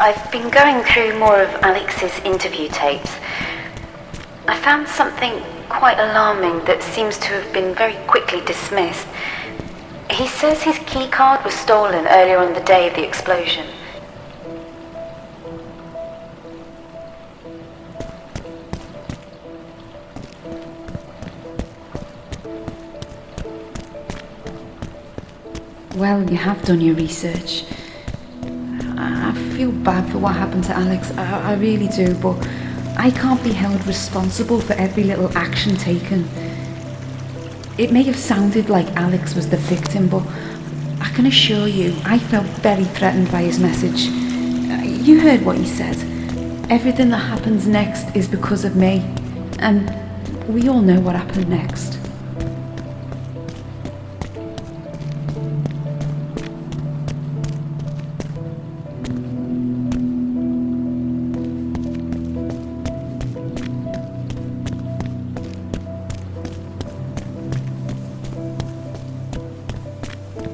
I've been going through more of Alex's interview tapes. I found something quite alarming that seems to have been very quickly dismissed. He says his keycard was stolen earlier on the day of the explosion. Well, you have done your research. I feel bad for what happened to Alex, I really do, but I can't be held responsible for every little action taken. It may have sounded like Alex was the victim, but I can assure you, I felt very threatened by his message. You heard what he said. Everything that happens next is because of me, and we all know what happened next.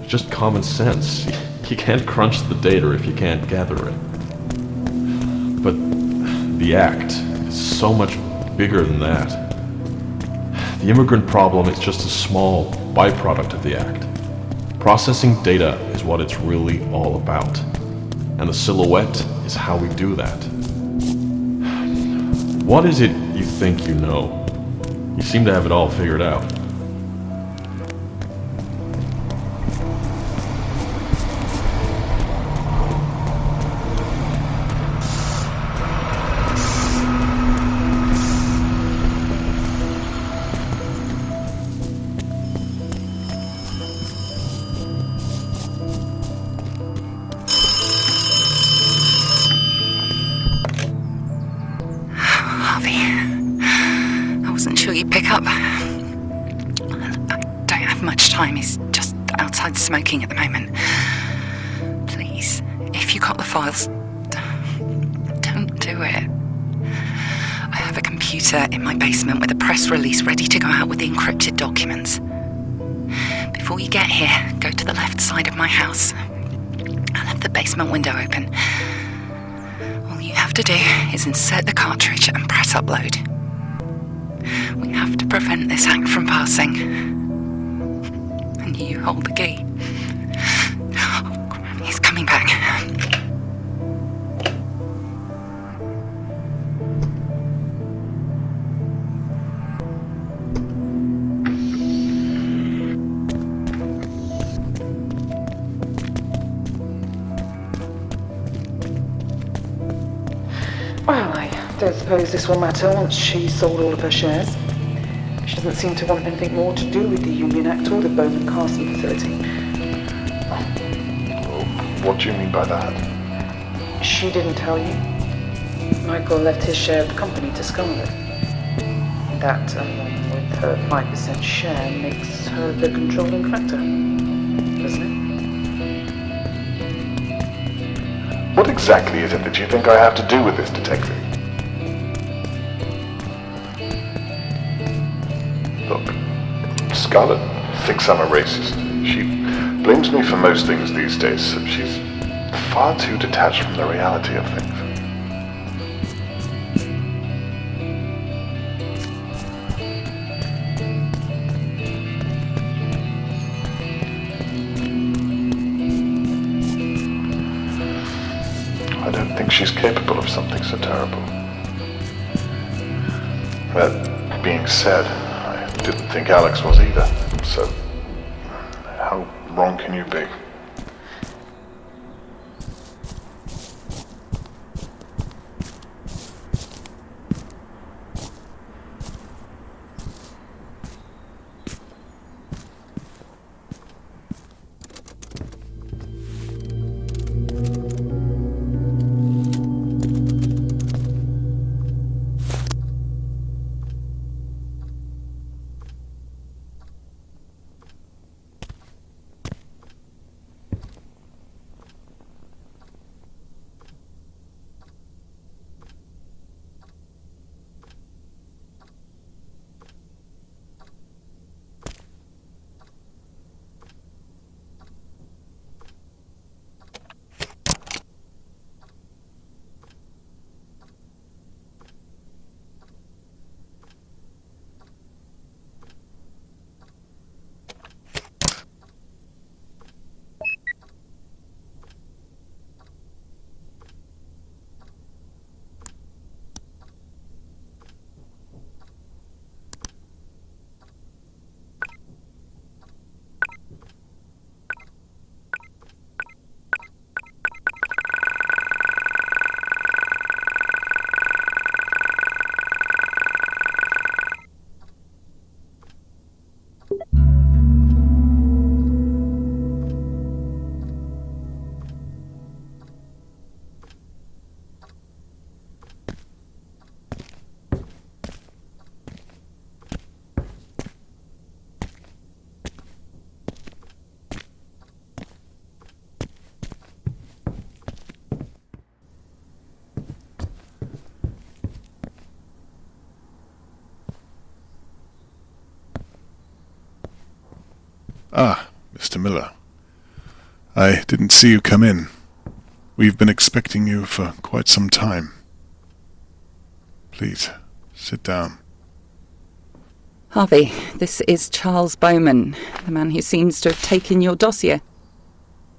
Just common sense. You can't crunch the data if you can't gather it. But the act is so much bigger than that. The immigrant problem is just a small byproduct of the act. Processing data is what it's really all about. And the silhouette is how we do that. What is it you think you know? You seem to have it all figured out. He's just outside smoking at the moment. Please, if you got the files, don't do it. I have a computer in my basement with a press release ready to go out with the encrypted documents. Before you get here, go to the left side of my house. I left the basement window open. All you have to do is insert the cartridge and press upload. We have to prevent this act from passing. You hold the key. Oh, Granny, he's coming back. Well, I don't suppose this will matter once she's sold all of her shares. She doesn't seem to want anything more to do with the Union Act or the Bowman Castle facility. What do you mean by that? She didn't tell you. Michael left his share of the company to Scarlett. That, along with her 5% share, makes her the controlling factor, doesn't it? What exactly is it that you think I have to do with this, detective? Look, Scarlett thinks I'm a racist. She blames me for most things these days, so she's far too detached from the reality of things. I don't think she's capable of something so terrible. That being said, didn't think Alex was either, so how wrong can you be? Ah, Mr. Miller. I didn't see you come in. We've been expecting you for quite some time. Please, sit down. Harvey, this is Charles Bowman, the man who seems to have taken your dossier.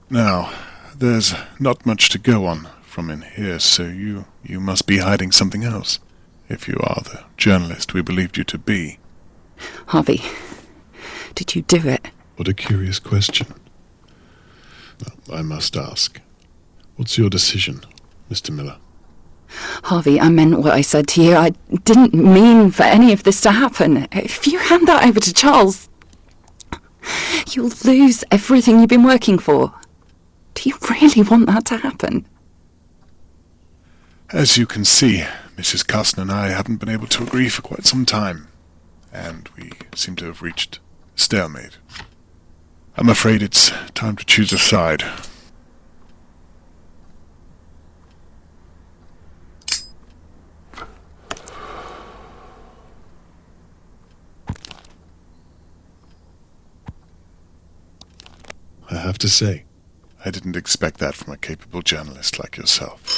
Now, there's not much to go on from in here, so you must be hiding something else, if you are the journalist we believed you to be. Harvey, did you do it? What a curious question. Well, I must ask. What's your decision, Mr. Miller? Harvey, I meant what I said to you. I didn't mean for any of this to happen. If you hand that over to Charles, you'll lose everything you've been working for. Do you really want that to happen? As you can see, Mrs. Carson and I haven't been able to agree for quite some time, and we seem to have reached a stalemate. I'm afraid it's time to choose a side. I have to say, I didn't expect that from a capable journalist like yourself.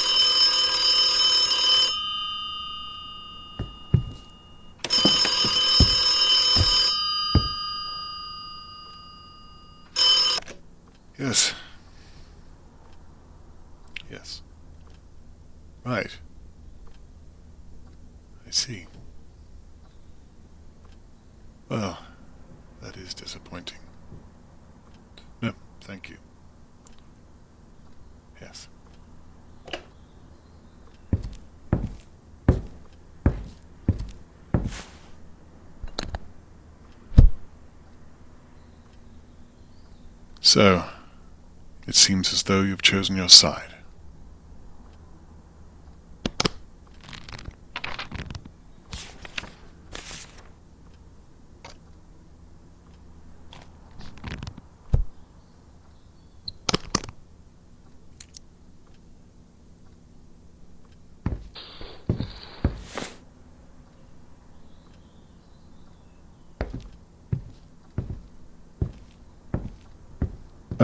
Yes. Yes. Right. I see. Well, that is disappointing. No, thank you. Yes. So, it seems as though you've chosen your side.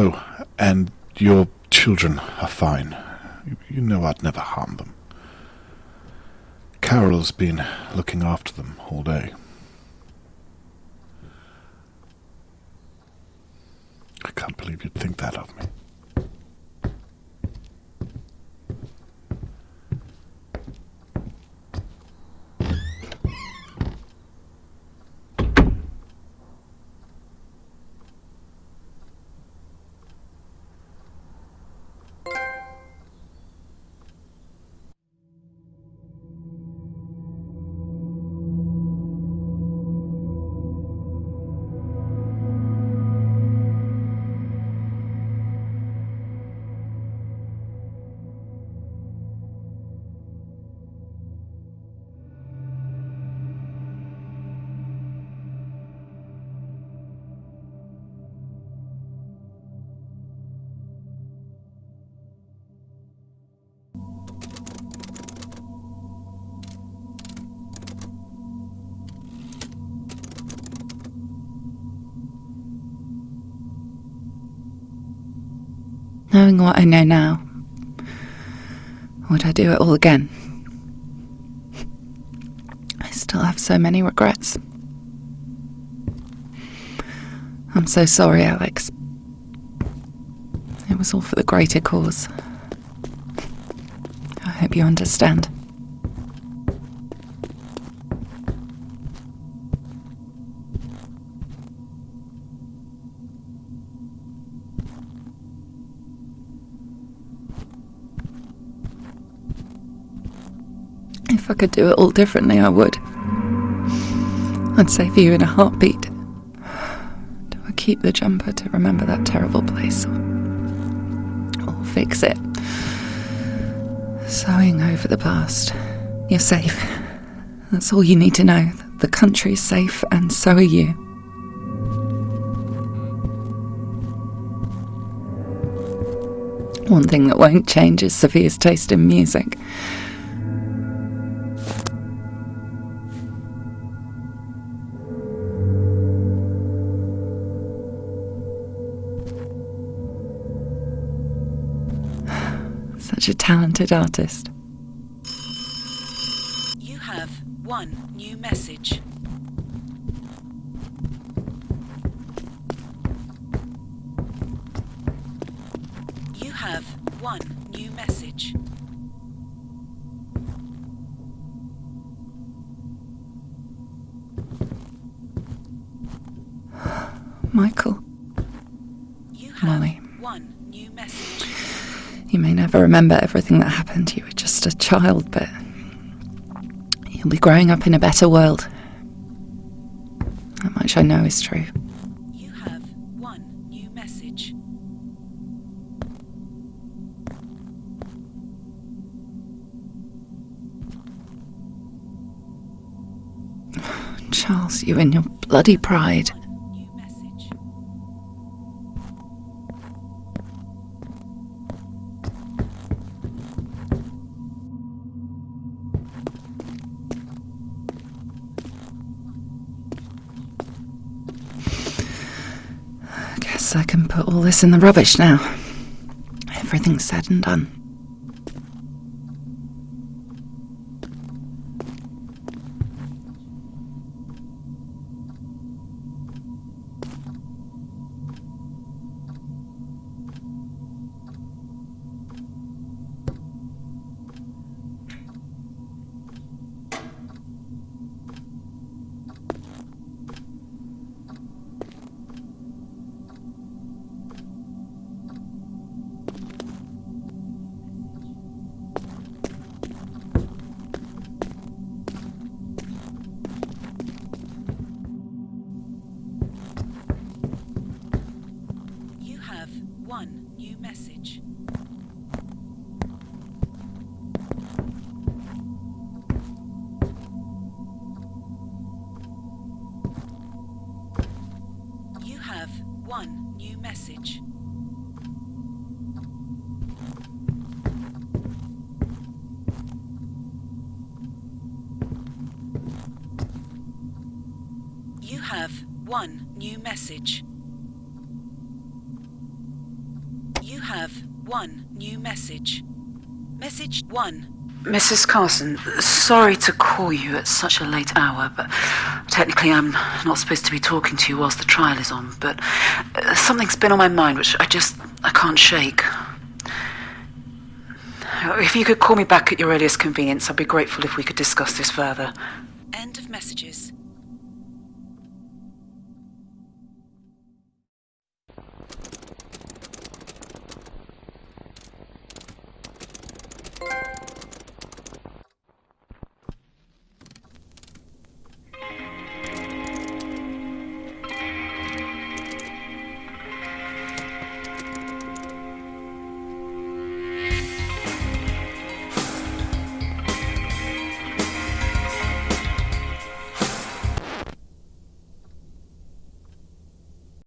Oh, and your children are fine. You know I'd never harm them. Carol's been looking after them all day. I can't believe you'd think that of me. Knowing what I know now, would I do it all again? I still have so many regrets. I'm so sorry, Alex. It was all for the greater cause. I hope you understand. If I could do it all differently, I would. I'd save you in a heartbeat. Do I keep the jumper to remember that terrible place? Or fix it? Sewing over the past. You're safe. That's all you need to know. The country's safe, and so are you. One thing that won't change is Sophia's taste in music. Such a talented artist. You have one new message. You have one new message. Michael. You have Molly. one new message. You may never remember everything that happened. You were just a child, but you'll be growing up in a better world. That much I know is true. You have one new message. Charles, you and your bloody pride. New message. I guess I can put all this in the rubbish now. Everything's said and done. You have one new message. You have one new message. You have one new message. You have one new message. Message 1. Mrs. Carson, sorry to call you at such a late hour, but technically I'm not supposed to be talking to you whilst the trial is on, but something's been on my mind which I can't shake. If you could call me back at your earliest convenience, I'd be grateful if we could discuss this further. End of messages.